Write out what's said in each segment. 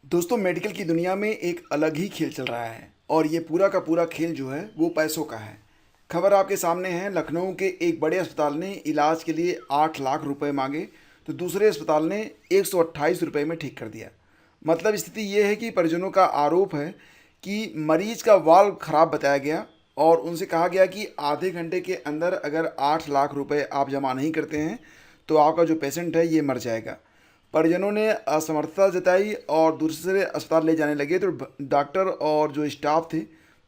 दोस्तों मेडिकल की दुनिया में एक अलग ही खेल चल रहा है और ये पूरा का पूरा खेल जो है वो पैसों का है। खबर आपके सामने है, लखनऊ के एक बड़े अस्पताल ने इलाज के लिए 8 लाख रुपए मांगे तो दूसरे अस्पताल ने 128 रुपये में ठीक कर दिया। मतलब स्थिति ये है कि परिजनों का आरोप है कि मरीज का वाल्व खराब बताया गया और उनसे कहा गया कि आधे घंटे के अंदर अगर 8 लाख रुपए आप जमा नहीं करते हैं तो आपका जो पेशेंट है ये मर जाएगा। परिजनों ने असमर्थता जताई और दूसरे अस्पताल ले जाने लगे तो डॉक्टर और जो स्टाफ थे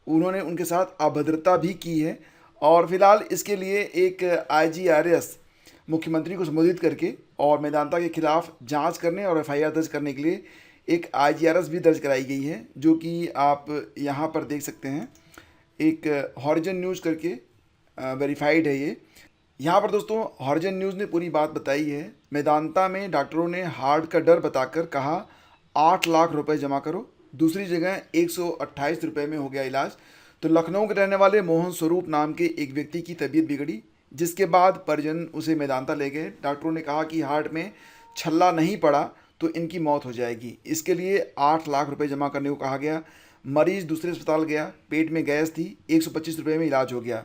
उन्होंने उनके साथ अभद्रता भी की है। और फिलहाल इसके लिए एक आईजीआरएस मुख्यमंत्री को संबोधित करके और मेदांता के खिलाफ जांच करने और एफआईआर दर्ज करने के लिए एक आईजीआरएस भी दर्ज कराई गई है, जो कि आप यहाँ पर देख सकते हैं। एक हॉरिजन न्यूज़ करके वेरीफाइड है ये। यहाँ पर दोस्तों हॉरिजन न्यूज़ ने पूरी बात बताई है। मेदांता में डॉक्टरों ने हार्ट का डर बताकर कहा 8 लाख रुपए जमा करो, दूसरी जगह 128 रुपये में हो गया इलाज। तो लखनऊ के रहने वाले मोहन स्वरूप नाम के एक व्यक्ति की तबीयत बिगड़ी, जिसके बाद परिजन उसे मेदांता ले गए। डॉक्टरों ने कहा कि हार्ट में छल्ला नहीं पड़ा तो इनकी मौत हो जाएगी, इसके लिए 8 लाख रुपये जमा करने को कहा गया। मरीज दूसरे अस्पताल गया, पेट में गैस थी, 125 रुपये में इलाज हो गया।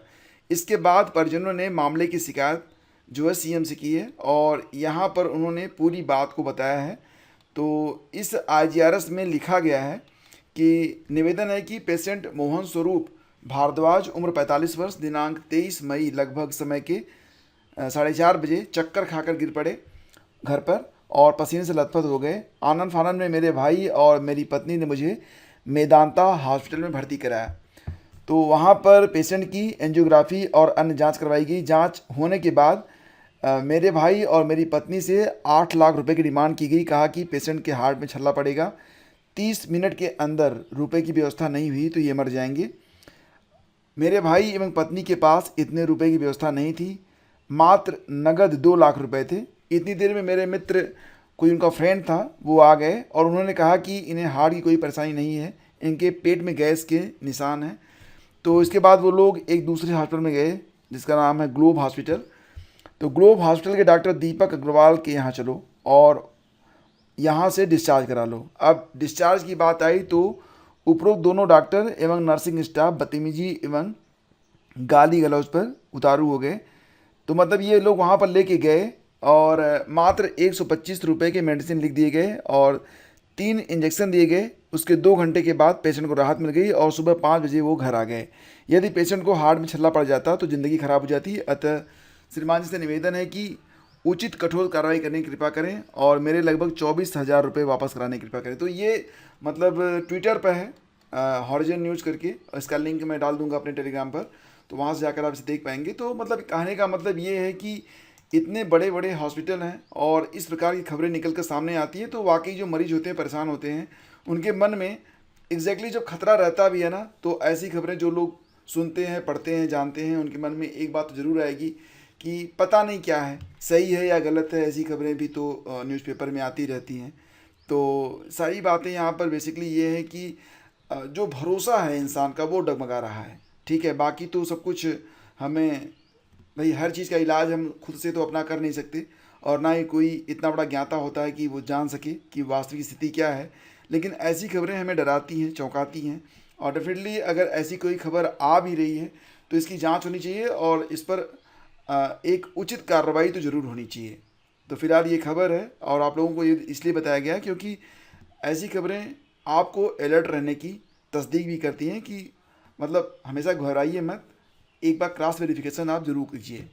इसके बाद परिजनों ने मामले की शिकायत जो है सीएम से की है और यहाँ पर उन्होंने पूरी बात को बताया है। तो इस आईजीआरएस में लिखा गया है कि निवेदन है कि पेशेंट मोहन स्वरूप भारद्वाज उम्र 45 वर्ष दिनांक 23 मई लगभग समय के 4:30 बजे चक्कर खाकर गिर पड़े घर पर और पसीने से लथपथ हो गए। आनन फानन में मेरे भाई और मेरी पत्नी ने मुझे मेदांता हॉस्पिटल में भर्ती कराया। तो वहाँ पर पेशेंट की एंजियोग्राफी और अन्य जांच करवाई गई। जांच होने के बाद मेरे भाई और मेरी पत्नी से 8 लाख रुपए की डिमांड की गई। कहा कि पेशेंट के हार्ट में छल्ला पड़ेगा, 30 मिनट के अंदर रुपए की व्यवस्था नहीं हुई तो ये मर जाएंगे। मेरे भाई एवं पत्नी के पास इतने रुपए की व्यवस्था नहीं थी, मात्र नगद 2 लाख रुपए थे। इतनी देर में मेरे मित्र, कोई उनका फ्रेंड था, वो आ गए और उन्होंने कहा कि इन्हें हार्ट की कोई परेशानी नहीं है, इनके पेट में गैस के निशान हैं। तो इसके बाद वो लोग एक दूसरे हॉस्पिटल में गए जिसका नाम है ग्लोब हॉस्पिटल। तो ग्लोब हॉस्पिटल के डॉक्टर दीपक अग्रवाल के यहाँ चलो और यहाँ से डिस्चार्ज करा लो। अब डिस्चार्ज की बात आई तो उपरोक्त दोनों डॉक्टर एवं नर्सिंग स्टाफ बदतमीजी एवं गाली गलौज पर उतारू हो गए। तो मतलब ये लोग वहाँ पर लेके गए और मात्र 125 रुपये के मेडिसिन लिख दिए गए और 3 इंजेक्शन दिए गए। उसके 2 घंटे के बाद पेशेंट को राहत मिल गई और सुबह 5 बजे वो घर आ गए। यदि पेशेंट को हार्ट में छल्ला पड़ जाता तो ज़िंदगी खराब हो जाती। अतः श्रीमान जी से निवेदन है कि उचित कठोर कार्रवाई करने की कृपा करें और मेरे लगभग 24,000 रुपये वापस कराने की कृपा करें। तो ये मतलब ट्विटर पर है हॉरिजन न्यूज़ करके, इसका लिंक मैं डाल दूंगा अपने टेलीग्राम पर, तो वहाँ से जाकर आप इसे देख पाएंगे। तो मतलब कहने का मतलब ये है कि इतने बड़े बड़े हॉस्पिटल हैं और इस प्रकार की खबरें निकल कर सामने आती हैं तो वाकई जो मरीज होते हैं परेशान होते हैं, उनके मन में एग्जैक्टली जब खतरा रहता भी है ना, तो ऐसी खबरें जो लोग सुनते हैं, पढ़ते हैं, जानते हैं, उनके मन में एक बात तो ज़रूर आएगी कि पता नहीं क्या है, सही है या गलत है। ऐसी खबरें भी तो न्यूज़पेपर में आती रहती हैं। तो सारी बातें यहाँ पर बेसिकली ये है कि जो भरोसा है इंसान का वो डगमगा रहा है। ठीक है, बाकी तो सब कुछ हमें, भाई हर चीज़ का इलाज हम खुद से तो अपना कर नहीं सकते और ना ही कोई इतना बड़ा ज्ञाता होता है कि वो जान सके कि वास्तविक स्थिति क्या है। लेकिन ऐसी खबरें हमें डराती हैं, चौंकाती हैं और डेफिनेटली अगर ऐसी कोई खबर आ भी रही है तो इसकी जांच होनी चाहिए और इस पर एक उचित कार्रवाई तो ज़रूर होनी चाहिए। तो फिलहाल ये खबर है और आप लोगों को ये इसलिए बताया गया क्योंकि ऐसी खबरें आपको अलर्ट रहने की तस्दीक भी करती हैं कि मतलब हमेशा घबराइए मत, एक बार क्रॉस वेरिफिकेशन आप ज़रूर कीजिए।